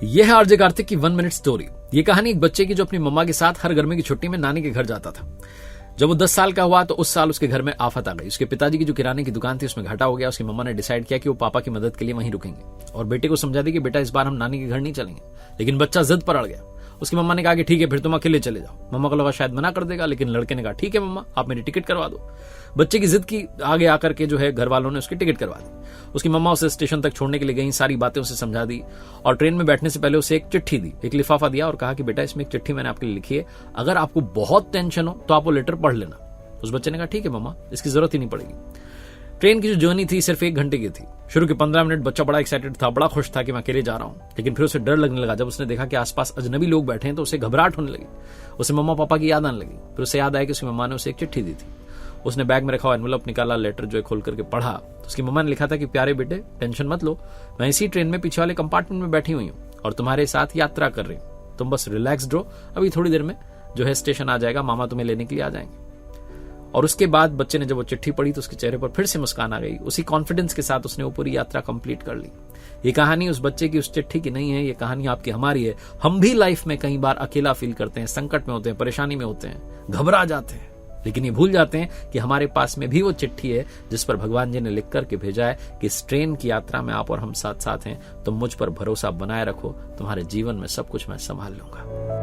यह है आरजे कार्तिक की 1 मिनट स्टोरी। ये कहानी एक बच्चे की जो अपनी मम्मा के साथ हर गर्मी की छुट्टी में नानी के घर जाता था। जब वो 10 साल का हुआ तो उस साल उसके घर में आफत आ गई। उसके पिताजी की जो किराने की दुकान थी उसमें घाटा हो गया। उसकी मम्मा ने डिसाइड किया कि वो पापा की मदद के लिए वहीं रुकेंगे और बेटे को समझा दी कि बेटा इस बार हम नानी के घर नहीं चलेंगे। लेकिन बच्चा जिद पर अड़ गया। उसकी मम्मा ने कहा कि ठीक है फिर तुम अकेले चले जाओ। मम्मा को लगा शायद मना कर देगा, लेकिन लड़के ने कहा ठीक है मम्मा आप मेरी टिकट करवा दो। बच्चे की जिद की आगे आकर के जो है घर वालों ने उसकी टिकट करवा दी। उसकी मम्मा उसे स्टेशन तक छोड़ने के लिए गई, सारी बातें उसे समझा दी और ट्रेन में बैठने से पहले उसे एक चिट्ठी दी, एक लिफाफा दिया और कहा कि बेटा इसमें एक चिट्ठी मैंने आपके लिए लिखी है, अगर आपको बहुत टेंशन हो तो आप वो लेटर पढ़ लेना। उस बच्चे ने कहा ठीक है मम्मा इसकी जरूरत ही नहीं पड़ेगी। ट्रेन की जो जर्नी थी सिर्फ 1 घंटे की थी। शुरू के 15 मिनट बच्चा बड़ा एक्साइटेड था, बड़ा खुश था कि मैं अकेले जा रहा हूं, लेकिन फिर उसे डर लगने लगा। जब उसने देखा कि आसपास अजनबी लोग बैठे हैं तो उसे घबराहट होने लगी। उसे मम्मा पापा की याद आने लगी। फिर उसे याद आया कि उसकी मम्मा ने उसे एक चिट्ठी दी थी। उसने बैग में रखा हुआ एनवेलप निकाला, लेटर जो है खोल करके पढ़ा तो उसकी मम्मा ने लिखा था कि प्यारे बेटे टेंशन मत लो, मैं इसी ट्रेन में पीछे वाले कंपार्टमेंट में बैठी हुई हूँ और तुम्हारे साथ यात्रा कर रही हूँ। तुम बस रिलैक्स्ड रहो, अभी थोड़ी देर में जो है स्टेशन आ जाएगा, मामा तुम्हें लेने के लिए आ जाएंगे। और उसके बाद बच्चे ने जब वो चिट्ठी पढ़ी तो उसके चेहरे पर फिर से मुस्कान आ गई। उसी कॉन्फिडेंस के साथ उसने वो पूरी यात्रा कंप्लीट कर ली। ये कहानी उस बच्चे की उस चिट्ठी की नहीं है, ये कहानी आपकी हमारी है। हम भी लाइफ में कई बार अकेला फील करते हैं, संकट में होते हैं, परेशानी में होते हैं, घबरा जाते हैं, लेकिन ये भूल जाते हैं कि हमारे पास में भी वो चिट्ठी है जिस पर भगवान जी ने लिख करके भेजा है कि इस ट्रेन की यात्रा में आप और हम साथ साथ हैं, तुम मुझ पर भरोसा बनाए रखो, तुम्हारे जीवन में सब कुछ मैं संभाल लूंगा।